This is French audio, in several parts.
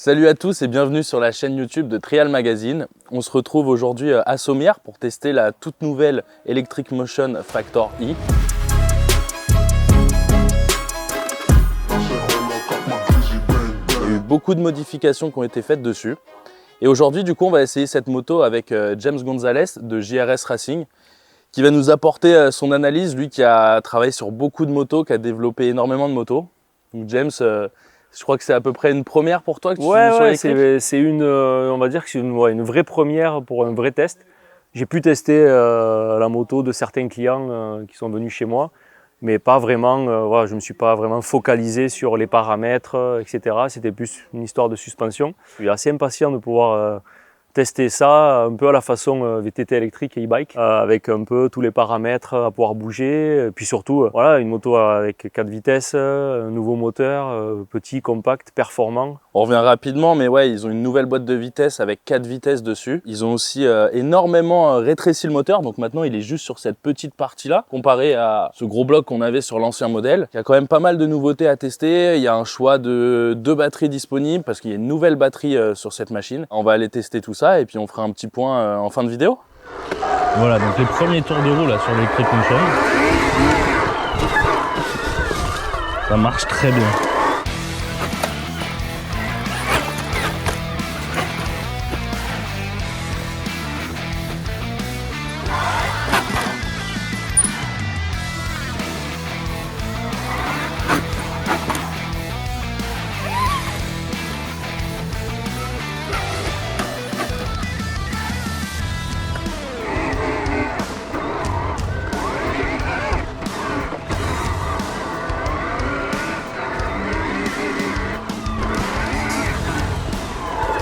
Salut à tous et bienvenue sur la chaîne YouTube de Trial Magazine. On se retrouve aujourd'hui à Sommières pour tester la toute nouvelle Electric Motion Factor E. Il y a eu beaucoup de modifications qui ont été faites dessus. Et aujourd'hui, du coup, on va essayer cette moto avec James Gonzalez de JRS Racing qui va nous apporter son analyse, lui qui a travaillé sur beaucoup de motos, qui a développé énormément de motos. Donc James, je crois que c'est à peu près une première pour toi que tu c'est une, on va dire que c'est une vraie première pour un vrai test. J'ai pu tester la moto de certains clients qui sont venus chez moi, mais pas vraiment, voilà, je ne me suis pas vraiment focalisé sur les paramètres, etc. C'était plus une histoire de suspension. Je suis assez impatient de pouvoir tester ça un peu à la façon VTT électrique et e-bike, avec un peu tous les paramètres à pouvoir bouger, et puis surtout voilà, une moto avec 4 vitesses, un nouveau moteur, petit, compact, performant. On revient rapidement, mais ouais, ils ont une nouvelle boîte de vitesse avec 4 vitesses dessus. Ils ont aussi énormément rétréci le moteur, donc maintenant il est juste sur cette petite partie-là, comparé à ce gros bloc qu'on avait sur l'ancien modèle. Il y a quand même pas mal de nouveautés à tester. Il y a un choix de 2 batteries disponibles, parce qu'il y a une nouvelle batterie sur cette machine. On va aller tester tout ça, et puis on fera un petit point en fin de vidéo. Voilà, donc les premiers tours de roue là sur l'Electric Motion. Ça marche très bien.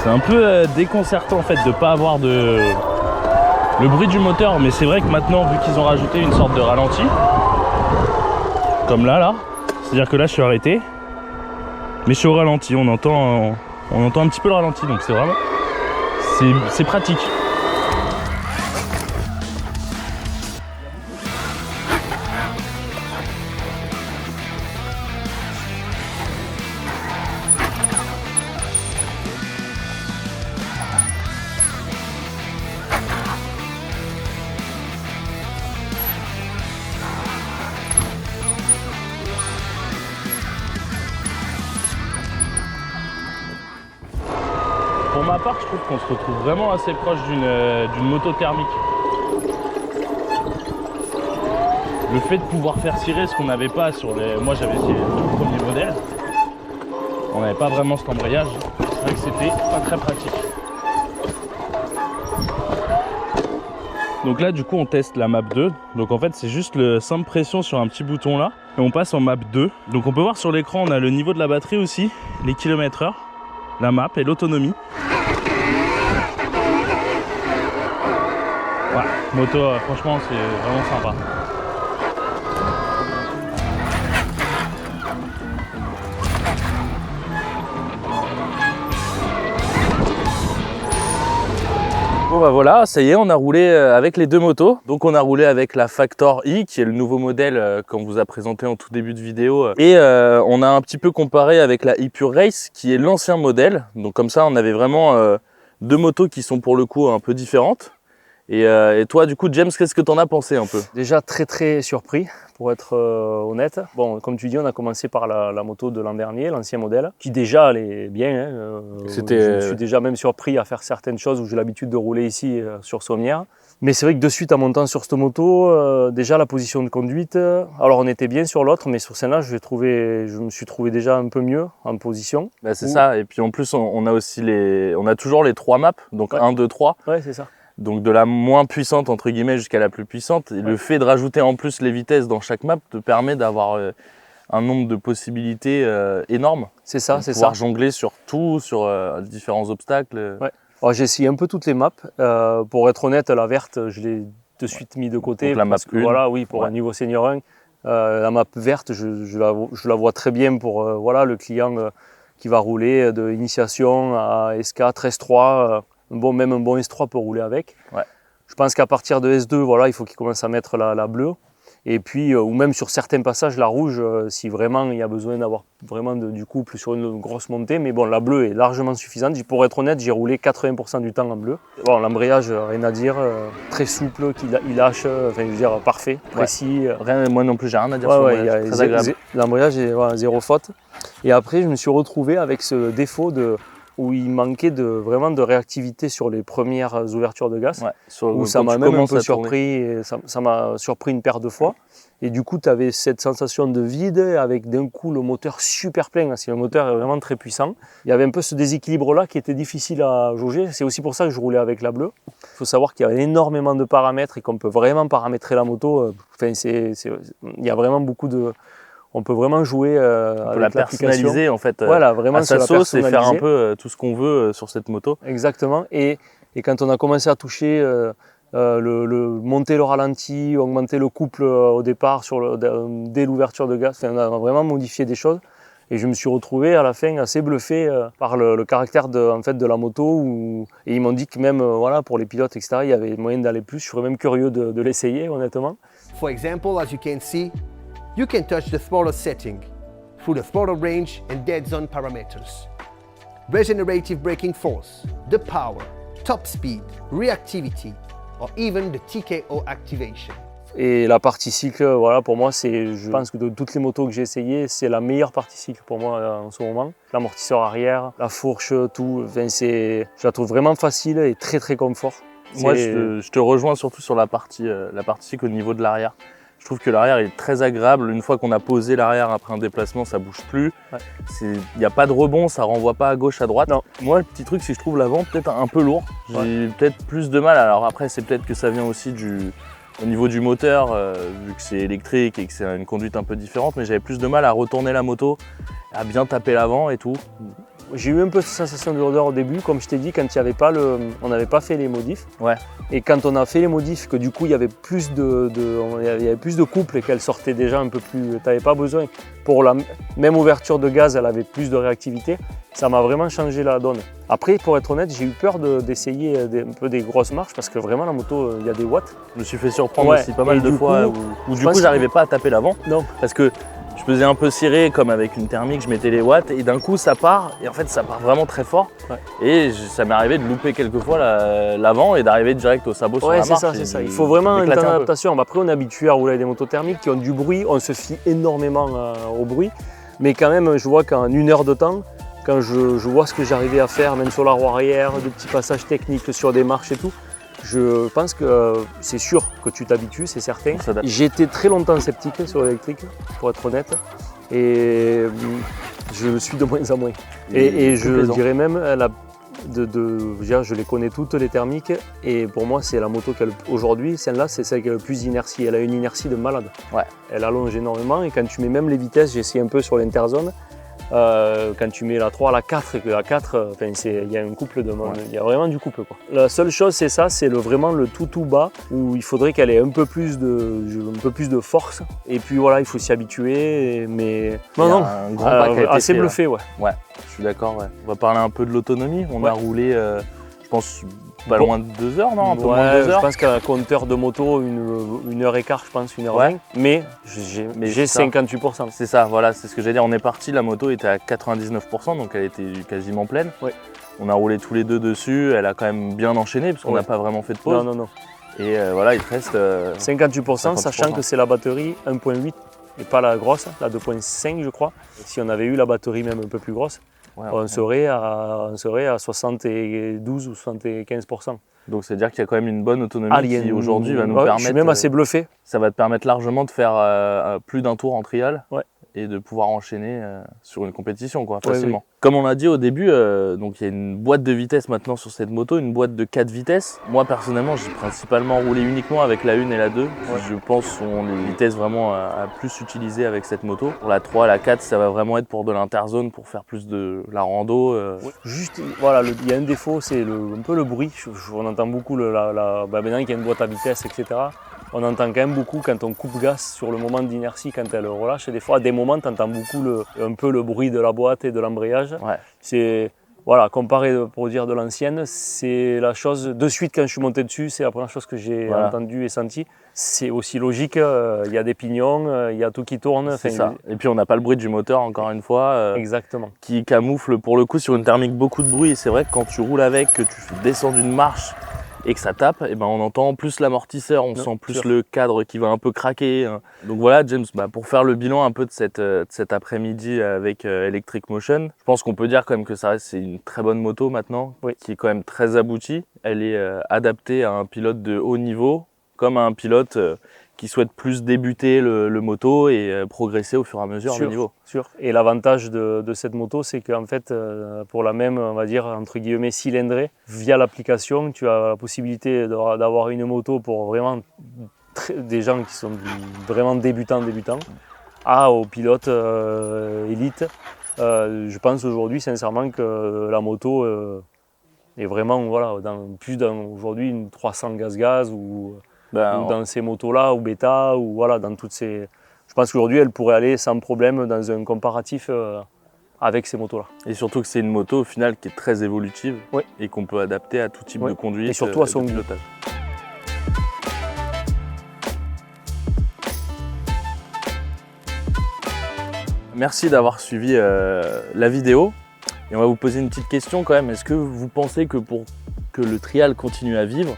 C'est un peu déconcertant en fait de pas avoir le bruit du moteur, mais c'est vrai que maintenant, vu qu'ils ont rajouté une sorte de ralenti, comme là, c'est-à-dire que là je suis arrêté, mais je suis au ralenti, on entend un petit peu le ralenti, donc c'est vraiment, c'est pratique. Pour ma part, je trouve qu'on se retrouve vraiment assez proche d'une moto thermique. Le fait de pouvoir faire tirer ce qu'on n'avait pas sur les... Moi j'avais essayé le tout premier modèle. On n'avait pas vraiment cet embrayage. C'est vrai que c'était pas très pratique. Donc là du coup on teste la map 2. Donc en fait c'est juste le simple pression sur un petit bouton là. Et on passe en map 2. Donc on peut voir sur l'écran, on a le niveau de la batterie aussi, les km/h, la map et l'autonomie. Voilà, moto franchement c'est vraiment sympa. Bon bah voilà, ça y est, on a roulé avec les deux motos. Donc on a roulé avec la Factor E, qui est le nouveau modèle qu'on vous a présenté en tout début de vidéo. Et on a un petit peu comparé avec la E-Pure Race, qui est l'ancien modèle. Donc comme ça, on avait vraiment deux motos qui sont pour le coup un peu différentes. Et toi, du coup, James, qu'est-ce que tu en as pensé un peu? Déjà très surpris, pour être honnête. Bon, comme tu dis, on a commencé par la moto de l'an dernier, l'ancien modèle, qui déjà allait bien. Hein, je me suis déjà même surpris à faire certaines choses où j'ai l'habitude de rouler ici sur Sommières. Mais c'est vrai que de suite, en montant sur cette moto, déjà la position de conduite, alors on était bien sur l'autre, mais sur celle-là, je me suis trouvé déjà un peu mieux en position. Bah, c'est ça, et puis en plus, on a aussi on a toujours les 3 maps, donc ouais. 1, 2, 3. Ouais, c'est ça. Donc de la moins puissante entre guillemets jusqu'à la plus puissante. Et ouais. Le fait de rajouter en plus les vitesses dans chaque map te permet d'avoir un nombre de possibilités énorme. C'est ça, c'est ça. Pouvoir jongler sur tout, sur différents obstacles. Ouais. Alors j'ai essayé un peu toutes les maps. Pour être honnête, la verte, je l'ai de suite mis de côté. Donc la map 1. Voilà, oui, pour un niveau senior 1. La map verte, je la vois très bien pour voilà, le client qui va rouler de initiation à S4, S3. Même un bon S3 peut rouler avec. Ouais. Je pense qu'à partir de S2, voilà, il faut qu'il commence à mettre la bleue. Et puis, ou même sur certains passages, la rouge, si vraiment il y a besoin d'avoir vraiment du couple sur une grosse montée. Mais bon, la bleue est largement suffisante. Pour être honnête, j'ai roulé 80% du temps en bleu. Bon, l'embrayage, rien à dire, très souple, il lâche, enfin, je veux dire, parfait, précis. Moi non plus, j'ai rien à dire sur l'embrayage, très agréable. L'embrayage est zéro faute. Et après, je me suis retrouvé avec ce défaut où il manquait vraiment de réactivité sur les premières ouvertures de gaz, où ça m'a même un peu surpris, et ça m'a surpris une paire de fois. Et du coup, tu avais cette sensation de vide avec d'un coup le moteur super plein, parce que le moteur est vraiment très puissant. Il y avait un peu ce déséquilibre-là qui était difficile à jauger. C'est aussi pour ça que je roulais avec la bleue. Il faut savoir qu'il y a énormément de paramètres et qu'on peut vraiment paramétrer la moto. Enfin, il y a vraiment beaucoup de... On peut vraiment jouer on peut la personnaliser en fait, voilà, vraiment à sa sauce et faire un peu tout ce qu'on veut sur cette moto. Exactement. Et quand on a commencé à toucher, monter le ralenti, augmenter le couple au départ dès l'ouverture de gaz, on a vraiment modifié des choses. Et je me suis retrouvé à la fin assez bluffé par le caractère de la moto. Et ils m'ont dit que même pour les pilotes, etc., il y avait moyen d'aller plus. Je serais même curieux de l'essayer, honnêtement. For example, as you can see, you can touch the throttle setting through the throttle range and dead zone parameters. Regenerative braking force, the power, top speed, reactivity, or even the TKO activation. Et la partie cycle, pour moi, je pense que de toutes les motos que j'ai essayées, c'est la meilleure partie cycle pour moi en ce moment. L'amortisseur arrière, la fourche, tout, je la trouve vraiment facile et très très confort. Moi, je te rejoins surtout sur la partie cycle au niveau de l'arrière. Je trouve que l'arrière est très agréable. Une fois qu'on a posé l'arrière après un déplacement, ça bouge plus. Il n'y a pas de rebond, ça renvoie pas à gauche, à droite. Non. Moi, le petit truc, c'est que je trouve l'avant peut-être un peu lourd. J'ai peut-être plus de mal. Alors après, c'est peut-être que ça vient aussi au niveau du moteur, vu que c'est électrique et que c'est une conduite un peu différente. Mais j'avais plus de mal à retourner la moto, à bien taper l'avant et tout. J'ai eu un peu cette sensation de lourdeur au début, comme je t'ai dit, quand on n'avait pas fait les modifs. Ouais. Et quand on a fait les modifs, que du coup il y avait plus de couple et qu'elle sortait déjà un peu plus. Tu n'avais pas besoin. Pour la même ouverture de gaz, elle avait plus de réactivité. Ça m'a vraiment changé la donne. Après, pour être honnête, j'ai eu peur d'essayer un peu des grosses marches parce que vraiment la moto, il y a des watts. Je me suis fait surprendre aussi pas mal de fois où du coup j'arrivais pas à taper l'avant. Non. Parce que je faisais un peu cirer comme avec une thermique, je mettais les watts et d'un coup ça part et en fait ça part vraiment très fort. Et ça m'est arrivé de louper quelques fois l'avant et d'arriver direct au sabot sur la marche. C'est ça. Il faut vraiment une adaptation. Après on est habitué à rouler avec des motos thermiques qui ont du bruit, on se fie énormément au bruit. Mais quand même je vois qu'en 1 heure de temps, quand je vois ce que j'arrivais à faire, même sur la roue arrière, des petits passages techniques sur des marches et tout, je pense que c'est sûr que tu t'habitues, c'est certain. J'ai été très longtemps sceptique sur l'électrique, pour être honnête, et je le suis de moins en moins. Et je dirais même, je les connais toutes les thermiques, et pour moi c'est la moto aujourd'hui, celle-là c'est celle qui a le plus d'inertie. Elle a une inertie de malade. Ouais. Elle allonge énormément, et quand tu mets même les vitesses, j'ai essayé un peu sur l'interzone. Quand tu mets la 3 à la 4 et que la 4, il y a un couple il y a vraiment du couple, quoi. La seule chose c'est ça, c'est vraiment le tout bas où il faudrait qu'elle ait un peu plus de force, et puis voilà, il faut s'y habituer, mais un grand pas qui a été assez fait, bluffé. Ouais, je suis d'accord. On va parler un peu de l'autonomie. On a roulé, je pense, pas loin de 2 heures, non? Un peu moins de 2 heures. Je pense qu'un compteur de moto, 1 heure et quart, je pense, 1h20. Mais j'ai 58%. C'est ça, voilà, c'est ce que j'allais dire. On est parti, la moto était à 99%, donc elle était quasiment pleine. Ouais. On a roulé tous les deux dessus, elle a quand même bien enchaîné, parce qu'on n'a pas vraiment fait de pause. Non. Et voilà, il te reste 58%, sachant que c'est la batterie 1.8 et pas la grosse, la 2.5 je crois. Si on avait eu la batterie même un peu plus grosse, on serait à 72 ou 75%. Donc c'est-à-dire qu'il y a quand même une bonne autonomie qui aujourd'hui va nous permettre... Je suis même assez bluffé. Ça va te permettre largement de faire plus d'un tour en trial. Et de pouvoir enchaîner sur une compétition, quoi, facilement. Oui. Comme on l'a dit au début, donc il y a une boîte de vitesse maintenant sur cette moto, une boîte de 4 vitesses. Moi personnellement, j'ai principalement roulé uniquement avec la 1 et la 2. Je pense que sont les vitesses vraiment à plus utiliser avec cette moto. Pour la 3, la 4, ça va vraiment être pour de l'interzone, pour faire plus de la rando. Juste, voilà, il y a un défaut, c'est un peu le bruit. On entend beaucoup maintenant qu'il y a une boîte à vitesse, etc. On entend quand même beaucoup quand on coupe gaz sur le moment d'inertie, quand elle relâche. Et des fois, à des moments, tu entends beaucoup un peu le bruit de la boîte et de l'embrayage. voilà, comparé pour dire de l'ancienne, c'est la chose, de suite quand je suis monté dessus, c'est la première chose que j'ai entendue et sentie. C'est aussi logique, il y a des pignons, il y a tout qui tourne. C'est ça. Et puis on n'a pas le bruit du moteur, encore une fois, exactement. qui camoufle pour le coup sur une thermique beaucoup de bruit. Et c'est vrai que quand tu roules avec, que tu descends d'une marche et que ça tape, et ben on entend plus l'amortisseur, on sent plus le cadre qui va un peu craquer. Donc voilà James, pour faire le bilan un peu de cet après-midi avec Electric Motion, je pense qu'on peut dire quand même que ça reste, c'est une très bonne moto maintenant, qui est quand même très aboutie. Elle est adaptée à un pilote de haut niveau, comme à un pilote qui souhaite plus débuter le moto et progresser au fur et à mesure le niveau. Et l'avantage de cette moto, c'est qu'en fait, pour la même, on va dire, entre guillemets, cylindrée, via l'application, tu as la possibilité d'avoir une moto pour vraiment des gens qui sont vraiment débutants, aux pilotes élite. Je pense aujourd'hui, sincèrement, que la moto est vraiment, voilà, aujourd'hui une 300 gaz ou dans ces motos-là, ou bêta, ou voilà, dans toutes ces... Je pense qu'aujourd'hui, elle pourrait aller sans problème dans un comparatif avec ces motos-là. Et surtout que c'est une moto, au final, qui est très évolutive et qu'on peut adapter à tout type de conduite. Et surtout à son pilotage. Merci d'avoir suivi la vidéo. Et on va vous poser une petite question quand même. Est-ce que vous pensez que pour que le trial continue à vivre,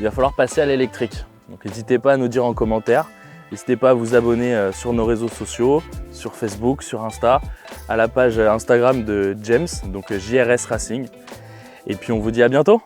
il va falloir passer à l'électrique? Donc n'hésitez pas à nous dire en commentaire. N'hésitez pas à vous abonner sur nos réseaux sociaux, sur Facebook, sur Insta, à la page Instagram de James, donc JRS Racing. Et puis on vous dit à bientôt.